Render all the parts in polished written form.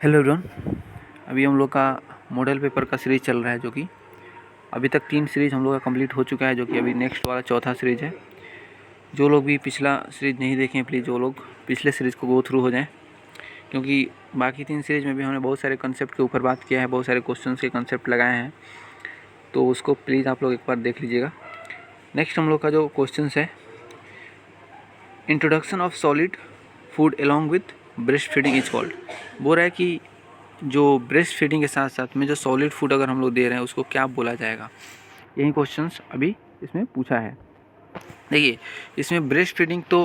Hello everyone. अभी हम लोग का मॉडल पेपर का सीरीज़ चल रहा है, जो कि अभी तक 3 सीरीज़ हम लोग का कंप्लीट हो चुका है, जो कि अभी नेक्स्ट वाला चौथा सीरीज़ है। जो लोग भी पिछला सीरीज़ नहीं देखे हैं, प्लीज़ वो लोग पिछले सीरीज़ को गो थ्रू हो जाएं, क्योंकि बाकी 3 सीरीज़ में भी हमने बहुत सारे कंसेप्ट के ऊपर बात किया है, बहुत सारे क्वेश्चन के कंसेप्ट लगाए हैं, तो उसको प्लीज़ आप लोग एक बार देख लीजिएगा। नेक्स्ट हम लोग का जो क्वेश्चन है, introduction of solid food along with breast feeding is called. बोल रहा है कि जो ब्रेस्ट फीडिंग के साथ साथ में जो सॉलिड फूड अगर हम लोग दे रहे हैं उसको क्या बोला जाएगा। यही क्वेश्चंस अभी इसमें पूछा है। देखिए, इसमें ब्रेस्ट फीडिंग तो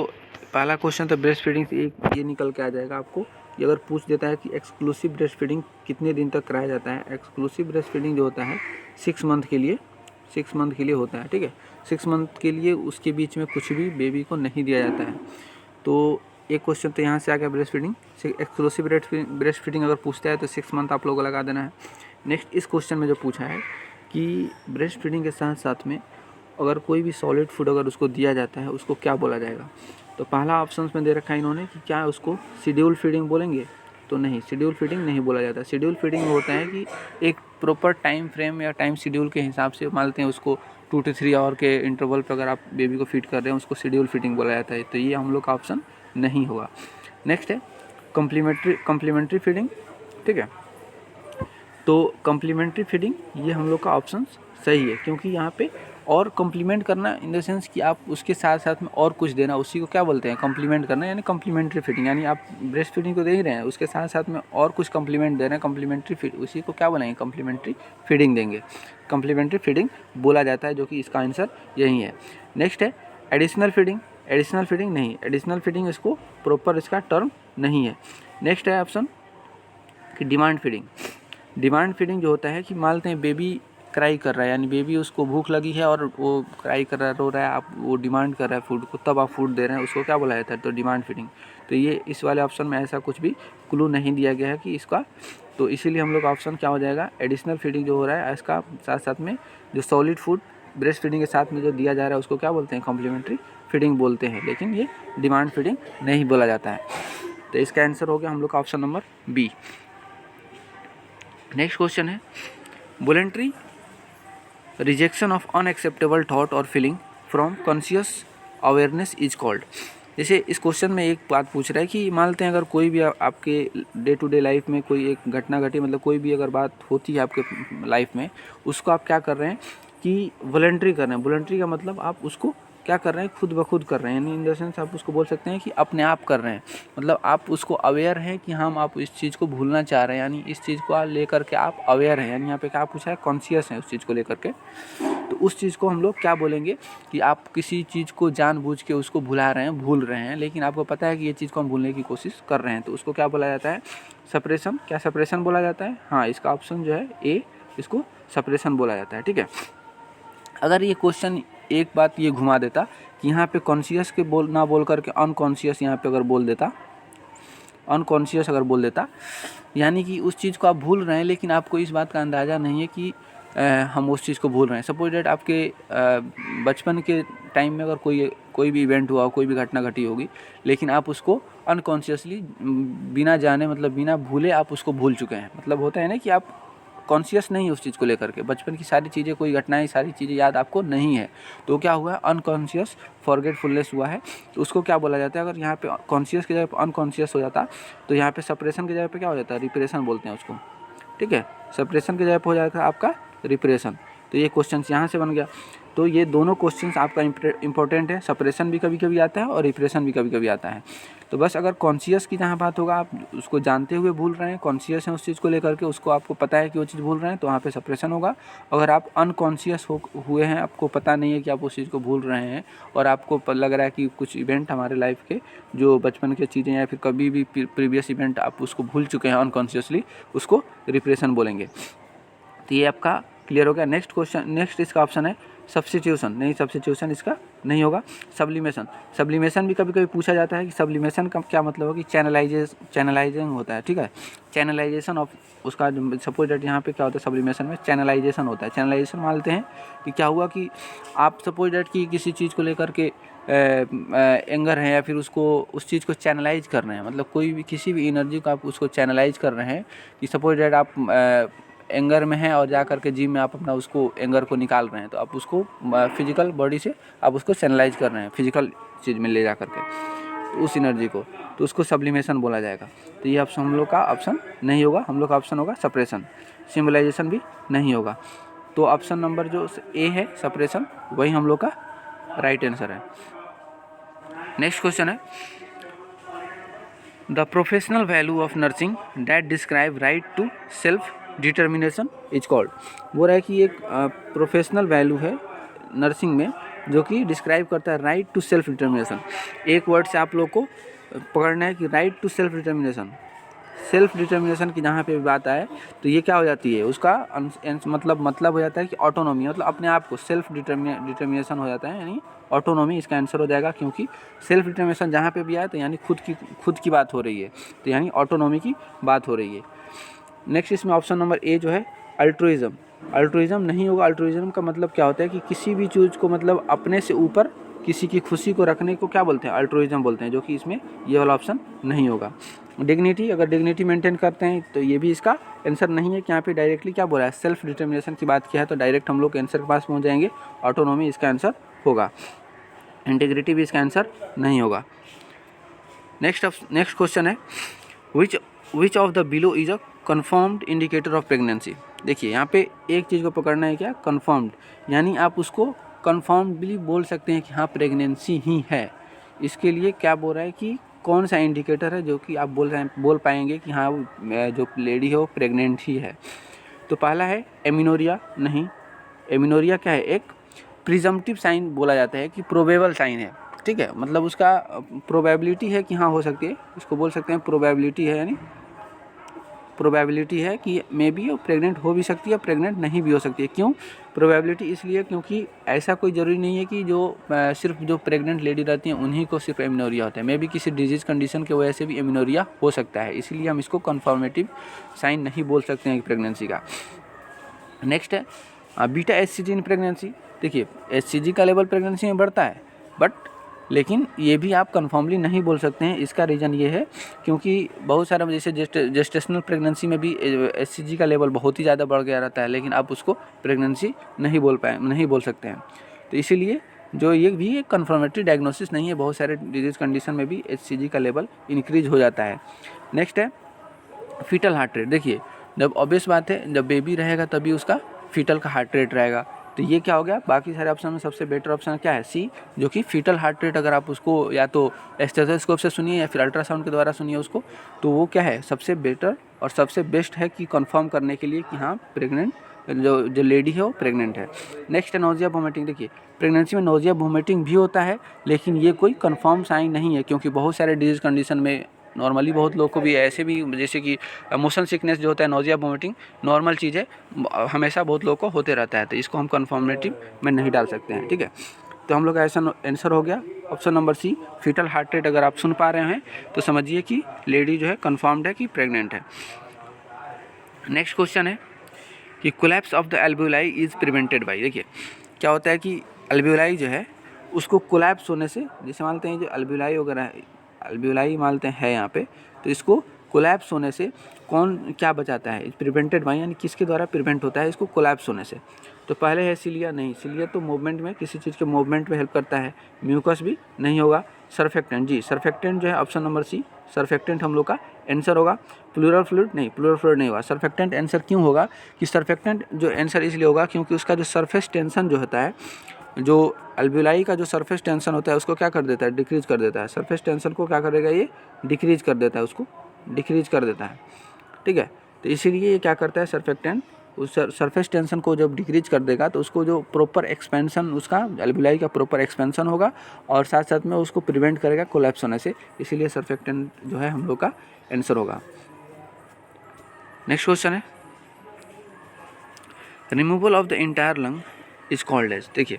पहला क्वेश्चन तो ब्रेस्ट फीडिंग से एक ये निकल के आ जाएगा आपको। ये अगर पूछ देता है कि एक्सक्लूसिव ब्रेस्ट फीडिंग कितने दिन तक कराया जाता है। एक्सक्लूसिव ब्रेस्ट फीडिंग जो होता है 6 मंथ के लिए होता है, ठीक है। 6 मंथ के लिए उसके बीच में कुछ भी बेबी को नहीं दिया जाता है। तो एक क्वेश्चन तो यहाँ से आ गया breast feeding. Exclusive breast feeding अगर पूछता है तो 6 मंथ आप लोगों को लगा देना है। नेक्स्ट इस क्वेश्चन में जो पूछा है कि ब्रेस्ट फीडिंग के साथ साथ में अगर कोई भी सॉलिड फूड अगर उसको दिया जाता है उसको क्या बोला जाएगा। तो पहला ऑप्शन में दे रखा है इन्होंने कि क्या उसको शेड्यूल फीडिंग बोलेंगे, तो नहीं, शेड्यूल फीडिंग नहीं बोला जाता। शेड्यूल फीडिंग होता है कि एक प्रॉपर टाइम फ्रेम या टाइम शेड्यूल के हिसाब से मानते हैं उसको 2 to 3 आवर के इंटरवल पर अगर आप बेबी को फीड कर रहे हैं उसको शेड्यूल फीडिंग बोला जाता है। तो ये हम लोग का ऑप्शन नहीं होगा। नेक्स्ट है कम्प्लीमेंट्री फीडिंग, ठीक है। तो कम्प्लीमेंट्री फीडिंग ये हम लोग का ऑप्शन सही है, क्योंकि यहाँ पे और कम्प्लीमेंट करना इन द सेंस कि आप उसके साथ साथ में और कुछ देना, उसी को क्या बोलते हैं, कम्प्लीमेंट करना, यानी कम्प्लीमेंट्री फीडिंग। यानी आप ब्रेस्ट फीडिंग तो दे ही रहे हैं, उसके साथ साथ में और कुछ कम्प्लीमेंट दे रहे हैं, कम्प्लीमेंट्री फीड, उसी को क्या बोलेंगे, कम्प्लीमेंट्री फीडिंग देंगे। कम्प्लीमेंट्री फीडिंग बोला जाता है, जो कि इसका आंसर यही है। नेक्स्ट है एडिशनल फीडिंग। एडिशनल फीडिंग नहीं, एडिशनल फीडिंग इसको प्रॉपर इसका टर्म नहीं है। नेक्स्ट है ऑप्शन कि डिमांड फीडिंग। डिमांड फीडिंग जो होता है कि मानते हैं बेबी क्राई कर रहा है, यानी बेबी उसको भूख लगी है और वो क्राई कर रहा है, रो रहा है, आप वो डिमांड कर रहा है फूड को, तब आप फूड दे रहे हैं, उसको क्या बोला जाता है, तो डिमांड फीडिंग। तो ये इस वाले ऑप्शन में ऐसा कुछ भी क्लू नहीं दिया गया है कि इसका, तो इसीलिए हम लोग ऑप्शन क्या हो जाएगा, एडिशनल फीडिंग जो हो रहा है इसका साथ साथ में जो सॉलिड फूड ब्रेस्ट फीडिंग के साथ में जो दिया जा रहा है उसको क्या बोलते हैं, कॉम्प्लीमेंट्री फीडिंग बोलते हैं, लेकिन ये डिमांड फीडिंग नहीं बोला जाता है। तो इसका आंसर हो गया हम लोग का option number B. Next question है voluntary rejection of unacceptable thought और feeling from conscious awareness is called. जैसे इस क्वेश्चन में एक बात पूछ रहा है कि मानते हैं अगर कोई भी आपके डे टू डे लाइफ में कोई एक घटना घटी, मतलब कोई भी अगर बात होती है आपके लाइफ में, उसको आप क्या कर रहे हैं कि वॉलंटरी कर रहे हैं। वॉलंटरी का मतलब आप उसको क्या कर रहे हैं, खुद ब खुद कर रहे हैं, यानी इन द सेंस आप उसको बोल सकते हैं कि अपने आप कर रहे हैं। मतलब आप उसको अवेयर हैं कि हम आप इस चीज़ को भूलना चाह रहे हैं, यानी इस चीज़ को लेकर के आप अवेयर हैं, यानी यहाँ पे क्या पूछा है, कॉन्शियस हैं उस चीज़ को लेकर के। तो उस चीज़ को हम लोग क्या बोलेंगे कि आप किसी चीज़ को जानबूझ के उसको भुला रहे हैं, भूल रहे हैं, लेकिन आपको पता है कि ये चीज़ को हम भूलने की कोशिश कर रहे हैं, तो उसको क्या बोला जाता है, सप्रेशन। क्या सप्रेशन बोला जाता है, हाँ, इसका ऑप्शन जो है ए, इसको सप्रेशन बोला जाता है, ठीक है। अगर ये क्वेश्चन एक बात ये घुमा देता कि यहाँ पे कॉन्शियस के बोल ना बोल करके अनकॉन्शियस यहाँ पे अगर बोल देता, अनकॉन्शियस अगर बोल देता, यानी कि उस चीज़ को आप भूल रहे हैं लेकिन आपको इस बात का अंदाज़ा नहीं है कि हम उस चीज़ को भूल रहे हैं। सपोज डेट आपके बचपन के टाइम में अगर कोई भी इवेंट हुआ, कोई भी घटना घटी होगी, लेकिन आप उसको अनकॉन्शियसली बिना जाने, मतलब बिना भूले आप उसको भूल चुके हैं। मतलब होता है ना कि आप कॉन्शियस नहीं है उस चीज़ को लेकर के, बचपन की सारी चीज़ें, कोई घटनाएं, सारी चीज़ें याद आपको नहीं है, तो क्या हुआ है, अनकॉन्शियस फॉरगेटफुलनेस हुआ है। तो उसको क्या बोला जाता है, अगर यहाँ पे कॉन्शियस की जगह पे अनकॉन्शियस हो जाता तो यहाँ पे सप्रेशन की जगह पे क्या हो जाता है, रिप्रेशन बोलते हैं उसको, ठीक है। सप्रेशन की जगह पे हो जाता आपका रिप्रेशन। तो ये क्वेश्चन यहाँ से बन गया। तो ये दोनों क्वेश्चंस आपका इंपॉर्टेंट है, सप्रेशन भी कभी कभी आता है और रिप्रेशन भी कभी कभी आता है। तो बस अगर कॉन्शियस की जहाँ बात होगा, आप उसको जानते हुए भूल रहे हैं, कॉन्शियस हैं उस चीज़ को लेकर के, उसको आपको पता है कि वो चीज़ भूल रहे हैं, तो वहाँ पे सप्रेशन होगा। अगर आप अनकॉन्शियस हुए हैं, आपको पता नहीं है कि आप उस चीज़ को भूल रहे हैं, और आपको लग रहा है कि कुछ इवेंट हमारे लाइफ के जो बचपन के चीज़ें या फिर कभी भी प्रीवियस इवेंट आप उसको भूल चुके हैं अनकॉन्शियसली, उसको रिप्रेशन बोलेंगे। तो ये आपका क्लियर हो गया। नेक्स्ट क्वेश्चन, नेक्स्ट इसका ऑप्शन है सब्स्टिट्यूशन। नहीं, सब्स्टिट्यूशन इसका नहीं होगा। सब्लिमेशन, सब्लिमेशन भी कभी कभी पूछा जाता है कि सब्लिमेशन का क्या मतलब है, कि चैनलाइजिंग होता है, ठीक है। चैनलाइजेशन ऑफ उसका, सपोज डेट यहाँ पे क्या होता है, सब्लिमेशन में चैनलाइजेशन होता है। चैनलाइजेशन मानते हैं कि क्या हुआ कि आप सपोज डेट कि किसी चीज़ को लेकर के एंगर है या फिर उसको उस चीज़ को चैनलाइज कर रहे हैं, मतलब कोई भी किसी भी एनर्जी को आप उसको चैनलाइज कर रहे हैं कि सपोज डेट आप एंगर में हैं और जा करके जिम में आप अपना उसको एंगर को निकाल रहे हैं, तो आप उसको फिजिकल बॉडी से आप उसको चैनलाइज कर रहे हैं फिजिकल चीज़ में ले जा करके, तो उस एनर्जी को, तो उसको सब्लिमेशन बोला जाएगा। तो ये ऑप्शन हम लोग का ऑप्शन नहीं होगा, हम लोग का ऑप्शन होगा सप्रेशन। सिम्बलाइजेशन भी नहीं होगा। तो ऑप्शन नंबर जो ए है सप्रेशन, वही हम लोग का राइट आंसर है। नेक्स्ट क्वेश्चन है the professional value of nursing that describe right to self determination is called. बोल रहा है कि एक प्रोफेशनल वैल्यू है नर्सिंग में जो कि डिस्क्राइब करता है राइट टू सेल्फ डिटर्मिनेशन। एक वर्ड से आप लोग को पकड़ना है कि right to self determination, self determination की जहाँ पे भी बात आए तो ये क्या हो जाती है, उसका मतलब हो जाता है कि ऑटोनॉमी, मतलब अपने आप को सेल्फ डिटर्मिनेशन हो जाता है, यानी ऑटोनॉमी इसका आंसर हो जाएगा। क्योंकि सेल्फ डिटर्मिनेशन जहाँ पे भी आए तो यानी खुद की बात हो रही है, तो यानी ऑटोनॉमी की बात हो रही है। नेक्स्ट इसमें ऑप्शन नंबर ए जो है अल्ट्रुइज्म, अल्ट्रुइज्म नहीं होगा। अल्ट्रुइज्म का मतलब क्या होता है कि किसी भी चीज़ को मतलब अपने से ऊपर किसी की खुशी को रखने को क्या बोलते हैं, अल्ट्रुइज्म बोलते हैं, जो कि इसमें ये वाला ऑप्शन नहीं होगा। डिग्निटी, अगर डिग्निटी मेंटेन करते हैं तो ये भी इसका आंसर नहीं है कि यहाँ पे डायरेक्टली क्या बोला है, सेल्फ डिटर्मिनेशन की बात किया है, तो डायरेक्ट हम लोग आंसर के पास पहुँच जाएंगे, ऑटोनॉमी इसका आंसर होगा। इंटीग्रिटी भी इसका आंसर नहीं होगा। नेक्स्ट क्वेश्चन है which of the below is a confirmed indicator of pregnancy. देखिए यहाँ पे एक चीज़ को पकड़ना है, क्या कन्फर्म्ड, यानी आप उसको कन्फर्मडली बोल सकते हैं कि हाँ प्रेगनेंसी ही है। इसके लिए क्या बोल रहा है कि कौन सा इंडिकेटर है जो कि आप बोल पाएंगे कि हाँ जो लेडी है वो प्रेग्नेंट ही है। तो पहला है एमिनोरिया, नहीं, एमिनोरिया क्या है, एक प्रिजम्पटिव साइन बोला जाता है कि प्रोबेबल साइन है, ठीक है, मतलब उसका प्रोबेबिलिटी है कि हाँ हो सकती है, इसको बोल सकते हैं प्रोबेबिलिटी है, यानी प्रोबेबिलिटी है कि मे बी वो प्रेग्नेंट हो भी सकती है, प्रेग्नेंट नहीं भी हो सकती है। क्यों प्रोबेबिलिटी, इसलिए क्योंकि ऐसा कोई ज़रूरी नहीं है कि जो सिर्फ जो प्रेग्नेंट लेडी रहती हैं उन्हीं को सिर्फ एमिनोरिया होता है, मे बी किसी डिजीज़ कंडीशन की वजह से भी एमिनोरिया हो सकता है, इसीलिए हम इसको कन्फर्मेटिव साइन नहीं बोल सकते हैं प्रेगनेंसी का। नेक्स्ट है बीटा एचसीजी इन प्रेगनेंसी। देखिए एचसीजी का लेवल प्रेगनेंसी में बढ़ता है, बट लेकिन ये भी आप कन्फर्मली नहीं बोल सकते हैं। इसका रीज़न ये है क्योंकि बहुत सारा जैसे जेस्टेशनल प्रेगनेंसी में भी एचसीजी का लेवल बहुत ही ज़्यादा बढ़ गया रहता है, लेकिन आप उसको प्रेगनेंसी नहीं बोल सकते हैं। तो इसीलिए जो ये भी एक कन्फर्मेटरी डायग्नोसिस नहीं है, बहुत सारे डिजीज़ कंडीशन में भी एचसीजी का लेवल इंक्रीज हो जाता है। नेक्स्ट है फीटल हार्ट रेट। देखिए जब ऑब्वियस बात है जब बेबी रहेगा तभी उसका फीटल का हार्ट रेट रहेगा, तो ये क्या हो गया, बाकी सारे ऑप्शन में सबसे बेटर ऑप्शन क्या है, सी, जो कि फीटल हार्ट रेट। अगर आप उसको या तो स्टेथोस्कोप से सुनिए या फिर अल्ट्रासाउंड के द्वारा सुनिए उसको, तो वो क्या है सबसे बेटर और सबसे बेस्ट है कि कंफर्म करने के लिए कि हाँ प्रेग्नेंट जो लेडी है वो प्रेग्नेंट है। नेक्स्ट है नोजिया वोमिटिंग। देखिए प्रेगनेंसी में नोजिया वोमिटिंग भी होता है, लेकिन ये कोई कंफर्म साइन नहीं है, क्योंकि बहुत सारे डिजीज़ कंडीशन में नॉर्मली बहुत लोग को भी ऐसे भी, जैसे कि मोशन सिकनेस जो होता है, नोजिया वोमिटिंग नॉर्मल चीज़ है, हमेशा बहुत लोग को होते रहता है, तो इसको हम कन्फर्मेटिव में नहीं डाल सकते हैं, ठीक है। तो हम लोग का ऐसा आंसर हो गया option number C, fetal heart rate. अगर आप सुन पा रहे हैं तो समझिए कि लेडी जो है कन्फर्म्ड है कि प्रेग्नेंट है। नेक्स्ट क्वेश्चन है कि collapse of the alveoli is prevented by. देखिए क्या होता है कि एल्वेओलाई जो है उसको कोलैप्स होने से, जैसे मानते हैं जो एल्वेओलाई वगैरह एल्वेओलाई मानते हैं यहाँ पे, तो इसको कोलैप्स होने से कौन क्या बचाता है, प्रिवेंटेड बाय, यानी किसके द्वारा प्रिवेंट होता है इसको कोलैप्स होने से। तो पहले है सिलिया, नहीं, सिलिया तो मूवमेंट में, किसी चीज़ के मूवमेंट में हेल्प करता है। म्यूकस भी नहीं होगा। सर्फेक्टेंट, जी सर्फेक्टेंट जो है ऑप्शन नंबर सी, सर्फेक्टेंट हम लोग का आंसर होगा। प्लूरल फ्लूइड, नहीं, प्लूरल फ्लूइड नहीं होगा। सर्फेक्टेंट आंसर क्यों होगा कि सर्फेक्टेंट जो आंसर इसलिए होगा क्योंकि उसका जो सरफेस टेंशन जो होता है, जो एल्वेओलाई का जो सरफेस टेंशन होता है उसको क्या कर देता है, डिक्रीज कर देता है। सरफेस टेंशन को क्या करेगा, ये डिक्रीज कर देता है, उसको डिक्रीज कर देता है, ठीक है। तो इसीलिए ये क्या करता है सर्फेक्टेंट, उस सरफेस टेंशन को जब डिक्रीज कर देगा तो उसको जो प्रॉपर एक्सपेंशन, उसका एल्वेओलाई का प्रॉपर एक्सपेंशन होगा और साथ साथ में उसको प्रिवेंट करेगा कोलैप्स होने से, इसीलिए सर्फेक्टेंट जो है हम लोग का आंसर होगा। नेक्स्ट क्वेश्चन है removal of the entire lung is called as. देखिए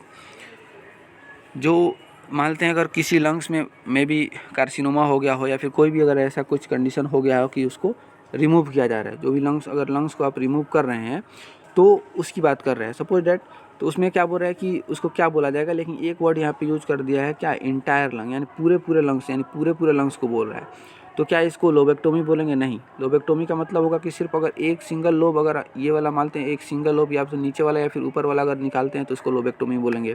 जो मानते हैं अगर किसी लंग्स में भी कार्सिनोमा हो गया हो या फिर कोई भी अगर ऐसा कुछ कंडीशन हो गया हो कि उसको रिमूव किया जा रहा है, जो भी लंग्स, अगर लंग्स को आप रिमूव कर रहे हैं तो उसकी बात कर रहे हैं, सपोज डैट। तो उसमें क्या बोल रहा है कि उसको क्या बोला जाएगा, लेकिन एक वर्ड यहाँ पे यूज कर दिया है क्या, इंटायर लंग, यानी पूरे लंग्स, यानी पूरे लंग्स को बोल रहा है। तो क्या इसको लोबेक्टोमी बोलेंगे? नहीं। लोबेक्टोमी का मतलब होगा कि सिर्फ अगर एक सिंगल लोब, अगर ये वाला मानते हैं एक सिंगल लोब, या फिर नीचे वाला या फिर ऊपर वाला अगर निकालते हैं तो उसको लोबेक्टोमी बोलेंगे।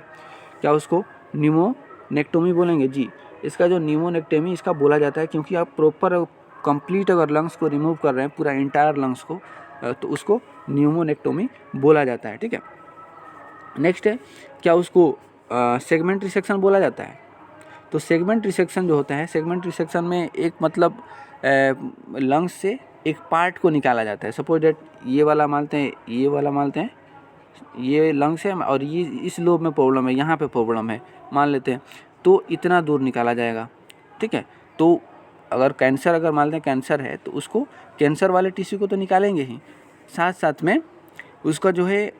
क्या उसको न्यूमोनेक्टोमी बोलेंगे? जी। इसका जो न्यूमोनेक्टोमी इसका बोला जाता है क्योंकि आप प्रॉपर कंप्लीट अगर लंग्स को रिमूव कर रहे हैं, पूरा इंटायर लंग्स को, तो उसको न्यूमोनेक्टोमी बोला जाता है, ठीक है। नेक्स्ट है, क्या उसको सेगमेंट रिसेक्शन बोला जाता है? तो सेगमेंट रिसेक्शन जो होता है, सेगमेंट रिसेक्शन में एक मतलब लंग्स से एक पार्ट को निकाला जाता है। सपोज डेट ये वाला मानते हैं, ये वाला मानते हैं ये लंग्स है और ये इस लोब में प्रॉब्लम है, यहाँ पे प्रॉब्लम है मान लेते हैं, तो इतना दूर निकाला जाएगा, ठीक है। तो अगर कैंसर, अगर मान लेते हैं कैंसर है तो उसको कैंसर वाले टिश्यू को तो निकालेंगे ही, साथ साथ में उसका जो है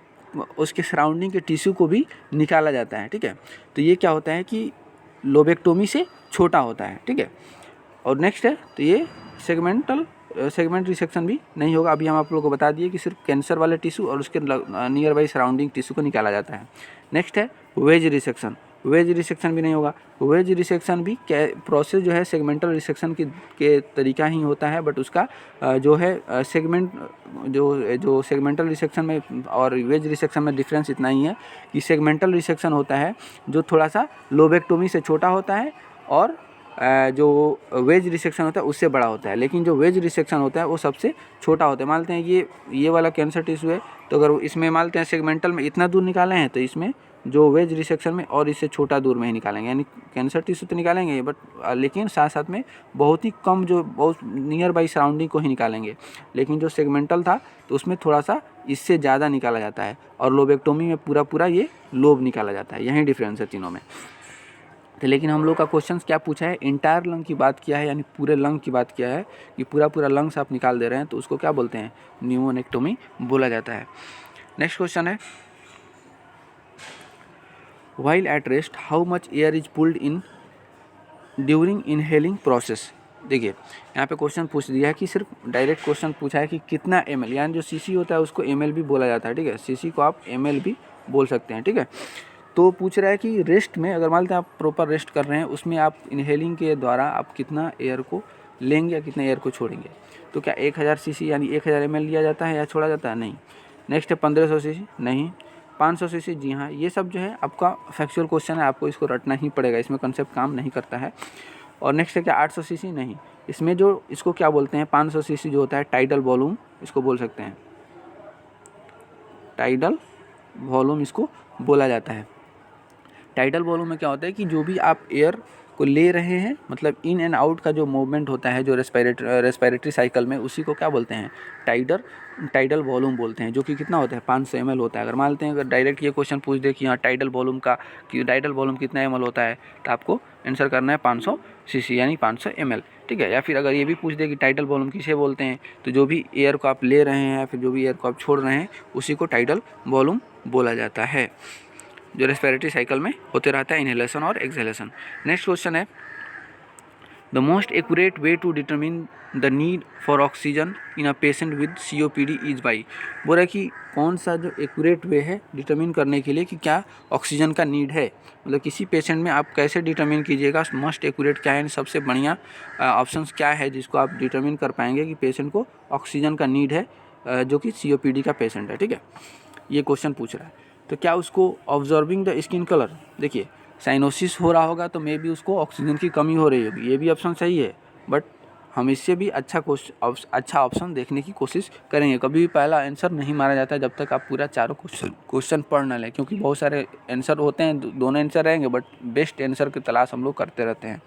उसके सराउंडिंग के टिश्यू को भी निकाला जाता है, ठीक है। तो ये क्या होता है कि लोबेक्टोमी से छोटा होता है, ठीक है। और नेक्स्ट है, तो ये सेगमेंट रिसेक्शन भी नहीं होगा। अभी हम आप लोगों को बता दिए कि सिर्फ कैंसर वाले टिश्यू और उसके नियर बाई सराउंडिंग टिश्यू को निकाला जाता है। नेक्स्ट है वेज रिसेक्शन। वेज रिसेक्शन भी नहीं होगा। वेज रिसेक्शन भी प्रोसेस जो है सेगमेंटल रिसेक्शन के तरीका ही होता है, बट उसका जो है सेगमेंट जो सेगमेंटल रिसेक्शन में और वेज रिसेक्शन में डिफरेंस इतना ही है कि सेगमेंटल रिसेक्शन होता है जो थोड़ा सा लोबेक्टोमी से छोटा होता है, और जो वेज रिसेक्शन होता है उससे बड़ा होता है। लेकिन जो वेज रिसेक्शन होता है वो सबसे छोटा होता है। मानते हैं ये वाला कैंसर टिश्यू है, तो अगर इसमें मानते हैं सेगमेंटल में इतना दूर निकाले हैं, तो इसमें जो वेज रिसेक्शन में और इससे छोटा दूर में ही निकालेंगे, यानी कैंसर टिश्यू तो निकालेंगे बट लेकिन साथ साथ में बहुत ही कम, जो बहुत नियर बाई सराउंडिंग को ही निकालेंगे। लेकिन जो सेगमेंटल था तो उसमें थोड़ा सा इससे ज़्यादा निकाला जाता है, और लोबेक्टोमी में पूरा ये लोब निकाला जाता है। यही डिफरेंस है तीनों में। तो लेकिन हम लोग का क्वेश्चन क्या पूछा है, इंटायर लंग की बात किया है, यानी पूरे लंग की बात किया है कि पूरा लंग्स आप निकाल दे रहे हैं, तो उसको क्या बोलते हैं, न्यूमोनेक्टोमी बोला जाता है। नेक्स्ट क्वेश्चन है, while at rest how much air is pulled in during inhaling process. देखिए यहाँ पे क्वेश्चन पूछ दिया है कि सिर्फ डायरेक्ट क्वेश्चन पूछा है कि कितना ml, यानी जो सीसी होता है उसको ml भी बोला जाता है, ठीक है। सीसी को आप ml भी बोल सकते हैं, ठीक है। तो पूछ रहा है कि रेस्ट में, अगर मान लेते हैं आप प्रॉपर रेस्ट कर रहे हैं, उसमें आप इनहेलिंग के द्वारा आप कितना एयर को लेंगे या कितना एयर को छोड़ेंगे। तो क्या 1000 सीसी यानी 1000 ml लिया जाता है या छोड़ा जाता है? नहीं। नेक्स्ट है 1500 सीसी, नहीं। 500 सीसी, जी हाँ। ये सब जो है आपका फैक्चुअल क्वेश्चन है, आपको इसको रटना ही पड़ेगा, इसमें कंसेप्ट काम नहीं करता है। और नेक्स्ट है क्या 800 सीसी, नहीं। इसमें जो इसको क्या बोलते हैं 500 सीसी जो होता है टाइडल वॉल्यूम, इसको बोल सकते हैं, टाइडल वॉल्यूम इसको बोला जाता है। टाइडल वॉल्यूम में क्या होता है कि जो भी आप एयर को ले रहे हैं, मतलब इन एंड आउट का जो मूवमेंट होता है जो रेस्पिरेटरी साइकिल में, उसी को क्या बोलते हैं, टाइडल वॉल्यूम बोलते हैं, जो कि कितना होता है 500 ml होता है। अगर मान लेते हैं, अगर डायरेक्ट ये क्वेश्चन पूछ दे कि यहाँ टाइडल वॉल्यूम कितना ml होता है, तो आपको आंसर करना है 500 सीसी यानी 500 ml, ठीक है। या फिर अगर ये भी पूछ दे कि टाइडल वॉल्यूम किसे बोलते हैं, तो जो भी एयर को आप ले रहे हैं या फिर जो भी एयर को आप छोड़ रहे हैं, उसी को टाइडल वॉल्यूम बोला जाता है, जो रेस्पिरेटरी साइकिल में होते रहता है, इनहेलेशन और एक्सहेलेशन। नेक्स्ट क्वेश्चन है, the most accurate way to determine the need for oxygen in a patient with COPD is by. बोल रहा है कि कौन सा जो एक्यूरेट वे है डिटरमिन करने के लिए कि क्या ऑक्सीजन का नीड है, मतलब किसी पेशेंट में आप कैसे डिटरमिन कीजिएगा मोस्ट एक्यूरेट क्या है, सबसे बढ़िया ऑप्शंस क्या है जिसको आप डिटरमिन कर पाएंगे कि पेशेंट को ऑक्सीजन का नीड है, जो कि COPD का पेशेंट है, ठीक है। ये क्वेश्चन पूछ रहा है। तो क्या उसको ऑब्जर्विंग द स्किन कलर, देखिए साइनोसिस हो रहा होगा तो मे भी उसको ऑक्सीजन की कमी हो रही होगी, ये भी ऑप्शन सही है, बट हम इससे भी अच्छा ऑप्शन देखने की कोशिश करेंगे। कभी भी पहला आंसर नहीं मारा जाता है जब तक आप पूरा चारों क्वेश्चन पढ़ ना लें, क्योंकि बहुत सारे आंसर होते हैं, दोनों आंसर रहेंगे, बट बेस्ट आंसर की तलाश हम लोग करते रहते हैं।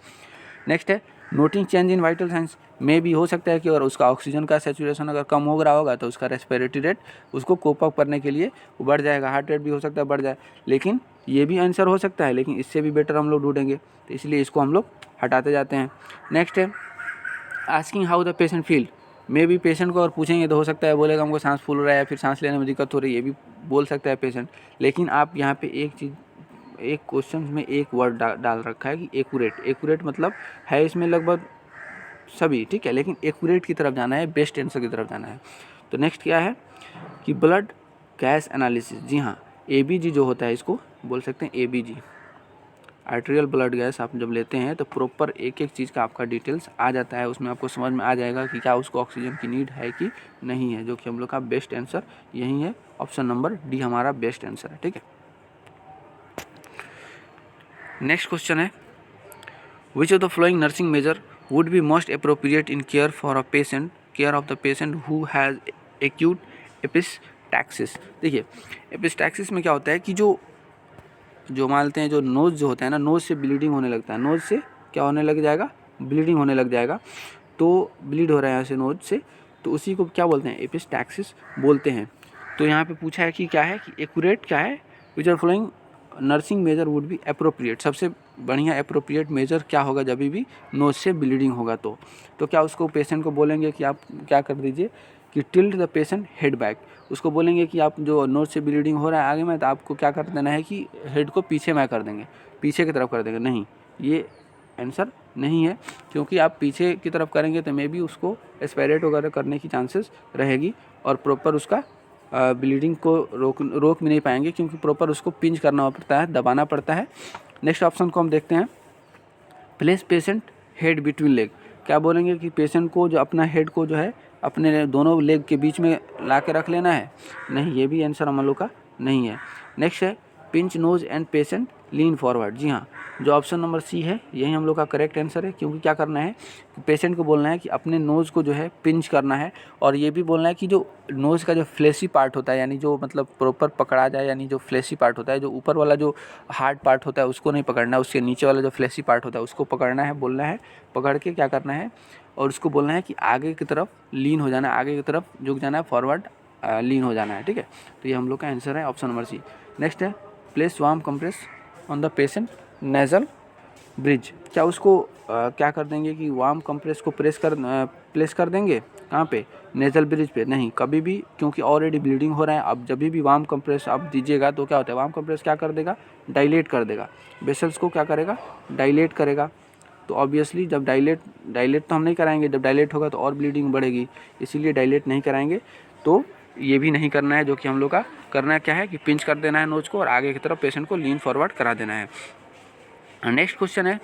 नेक्स्ट है noting change in vital science, में भी हो सकता है कि अगर उसका ऑक्सीजन का सैचुरेशन अगर कम हो रहा होगा तो उसका रेस्पिरेटरी रेट उसको कोप अप करने के लिए वो बढ़ जाएगा, हार्ट रेट भी हो सकता है बढ़ जाए, लेकिन ये भी आंसर हो सकता है, लेकिन इससे भी बेटर हम लोग ढूंढेंगे, तो इसलिए इसको हम लोग हटाते जाते हैं। नेक्स्ट है asking how the patient feel, में भी पेशेंट को अगर पूछेंगे तो हो सकता है बोलेगा हमको सांस फूल रहा है या फिर सांस लेने में दिक्कत हो रही है, ये भी बोल सकता है पेशेंट। लेकिन आप यहाँ पे एक क्वेश्चन में एक वर्ड डाल रखा है कि एक्यूरेट मतलब है, इसमें लगभग सभी, ठीक है, लेकिन एक्यूरेट की तरफ जाना है, बेस्ट आंसर की तरफ जाना है। तो नेक्स्ट क्या है कि ब्लड गैस एनालिसिस। जी हाँ, ABG जो होता है इसको बोल सकते हैं ABG, आर्टेरियल ब्लड गैस आप जब लेते हैं तो प्रॉपर एक एक चीज़ का आपका डिटेल्स आ जाता है, उसमें आपको समझ में आ जाएगा कि क्या उसको ऑक्सीजन की नीड है कि नहीं है, जो कि हम लोग का बेस्ट आंसर यही है, ऑप्शन नंबर डी हमारा बेस्ट आंसर है, ठीक है। नेक्स्ट क्वेश्चन है, which of the following nursing measure would be most appropriate in care for a patient, care of the patient who has acute epistaxis. देखिए, epistaxis में क्या होता है कि जो मानते हैं जो नोज़ जो होता है ना, नोज़ से ब्लीडिंग होने लगता है, नोज़ से क्या होने लग जाएगा, ब्लीडिंग होने लग जाएगा, तो ब्लीड हो रहा है यहाँ से नोज़ से, तो उसी को क्या बोलते हैं, एपिस्टैक्सिस बोलते हैं। तो यहाँ पे पूछा है कि क्या है कि एक्यूरेट क्या है, which are following nursing measure would be appropriate, सबसे बढ़िया अप्रोप्रिएट मेजर क्या होगा जब भी नोज़ से ब्लीडिंग होगा तो क्या उसको पेशेंट को बोलेंगे कि आप क्या कर दीजिए कि tilt the patient head back, उसको बोलेंगे कि आप जो नोज़ से ब्लीडिंग हो रहा है आगे में, तो आपको क्या कर देना है कि हेड को पीछे में कर देंगे, पीछे की तरफ कर देंगे, नहीं, ये आंसर नहीं है, क्योंकि आप पीछे की तरफ करेंगे तो मे बी उसको एस्पायरेट वगैरह करने की चांसेस रहेगी और प्रॉपर उसका ब्लीडिंग को रोक भी नहीं पाएंगे, क्योंकि प्रॉपर उसको पिंच करना पड़ता है, दबाना पड़ता है। नेक्स्ट ऑप्शन को हम देखते हैं, place patient head between leg, क्या बोलेंगे कि पेशेंट को जो अपना हेड को जो है अपने दोनों लेग के बीच में ला के रख लेना है, नहीं, ये भी आंसर हम लोग का नहीं है। नेक्स्ट है, pinch nose and patient lean forward. जी हाँ, जो ऑप्शन नंबर सी है यही हम लोग का करेक्ट आंसर है, क्योंकि क्या करना है कि पेशेंट को बोलना है कि अपने नोज़ को जो है पिंच करना है, और ये भी बोलना है कि जो नोज़ का जो फ्लैशी पार्ट होता है, यानी जो मतलब प्रॉपर पकड़ा जाए, यानी जो फ्लैशी पार्ट होता है, जो ऊपर वाला जो हार्ड पार्ट होता है उसको नहीं पकड़ना है, उसके नीचे वाला जो फ्लैशी पार्ट होता है उसको पकड़ना है, बोलना है, पकड़ के क्या करना है और उसको बोलना है कि आगे की तरफ लीन हो जाना है, आगे की तरफ झुक जाना है, फॉरवर्ड लीन हो जाना है, ठीक है। तो ये हम लोग का आंसर है ऑप्शन नंबर सी। नेक्स्ट है, place warm compress on the patient nasal bridge, क्या उसको क्या कर देंगे कि वार्म कंप्रेस को प्लेस कर देंगे कहाँ पे, नेजल ब्रिज पे, नहीं, कभी भी, क्योंकि ऑलरेडी ब्लीडिंग हो रहा है। अब जब भी वार्म कंप्रेस आप दीजिएगा तो क्या होता है, वार्म कंप्रेस क्या कर देगा, डायलेट कर देगा, वेसल्स को क्या करेगा, डायलेट करेगा। तो ऑब्वियसली जब डायलेट तो हम नहीं कराएंगे, जब डायलेट होगा तो और ब्लीडिंग बढ़ेगी, इसीलिए डायलेट नहीं कराएंगे। तो ये भी नहीं करना है, जो कि हम लोग का करना क्या है कि पिंच कर देना है नोज को और आगे की तरफ पेशेंट को लीन फॉरवर्ड करा देना है। नेक्स्ट क्वेश्चन है,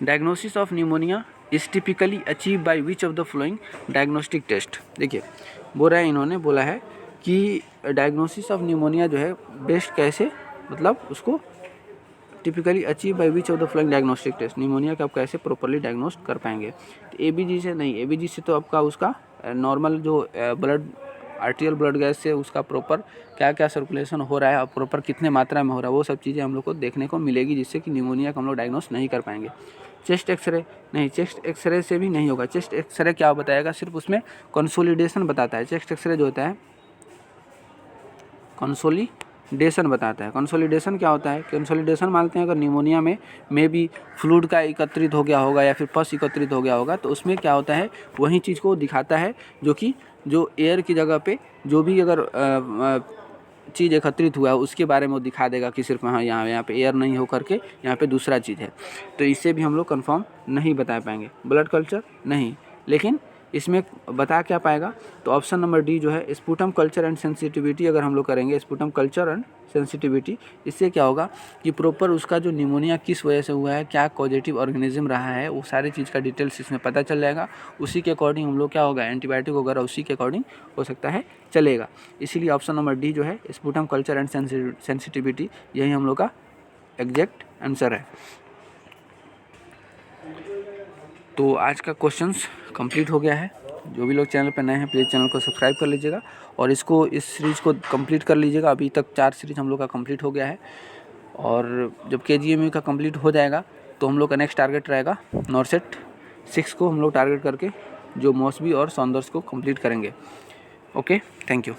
diagnosis of pneumonia is typically achieve by which of the following diagnostic test. देखिए, इन्होंने बोला है कि डायग्नोसिस ऑफ निमोनिया जो है बेस्ट कैसे, मतलब उसको typically achieve by which of the following diagnostic test, pneumonia का आप कैसे प्रॉपर्ली डायग्नोस कर पाएंगे। तो ABG से नहीं, ABG से तो आपका उसका नॉर्मल जो ब्लड आर्टेरियल ब्लड गैस से उसका प्रॉपर क्या क्या सर्कुलेशन हो रहा है और प्रॉपर कितने मात्रा में हो रहा है, वो सब चीज़ें हम लोग को देखने को मिलेगी, जिससे कि निमोनिया का हम लोग डायग्नोस नहीं कर पाएंगे। चेस्ट एक्सरे नहीं, चेस्ट एक्सरे से भी नहीं होगा। चेस्ट एक्सरे क्या बताएगा, सिर्फ उसमें कंसोलिडेशन बताता है। चेस्ट एक्सरे जो होता है कंसोलिडेशन बताता है। कंसोलिडेशन क्या होता है, कंसोलिडेशन मानते हैं अगर निमोनिया में भी फ्लूइड का एकत्रित हो गया होगा या फिर पस एकत्रित हो गया होगा, तो उसमें क्या होता है वही चीज़ को दिखाता है, जो कि जो एयर की जगह पे जो भी अगर चीज़ एकत्रित हुआ है उसके बारे में वो दिखा देगा कि सिर्फ हाँ यहाँ पे एयर नहीं हो करके यहाँ पे दूसरा चीज़ है। तो इससे भी हम लोग कंफर्म नहीं बता पाएंगे। ब्लड कल्चर नहीं, लेकिन इसमें बता क्या पाएगा, तो ऑप्शन नंबर डी जो है स्पूटम कल्चर एंड सेंसिटिविटी अगर हम लोग करेंगे, स्पूटम कल्चर एंड सेंसिटिविटी, इससे क्या होगा कि प्रॉपर उसका जो निमोनिया किस वजह से हुआ है, क्या पॉजिटिव ऑर्गेनिज्म रहा है, वो सारी चीज़ का डिटेल्स इसमें पता चल जाएगा। उसी के अकॉर्डिंग हम लोग क्या होगा, एंटीबायोटिक वगैरह उसी के अकॉर्डिंग हो सकता है चलेगा। इसीलिए ऑप्शन नंबर डी जो है स्पूटम कल्चर एंड सेंसिटिविटी, यही हम लोग का एग्जैक्ट आंसर है। तो आज का क्वेश्चंस कंप्लीट हो गया है। जो भी लोग चैनल पर नए हैं प्लीज़ चैनल को सब्सक्राइब कर लीजिएगा और इस सीरीज़ को कंप्लीट कर लीजिएगा। अभी तक 4 सीरीज हम लोग का कंप्लीट हो गया है, और जब KGMU का कंप्लीट हो जाएगा तो हम लोग का नेक्स्ट टारगेट रहेगा नॉर्सेट 6 को हम लोग टारगेट करके जो मौसवी और सौंदर्य को कंप्लीट करेंगे। Okay, thank you.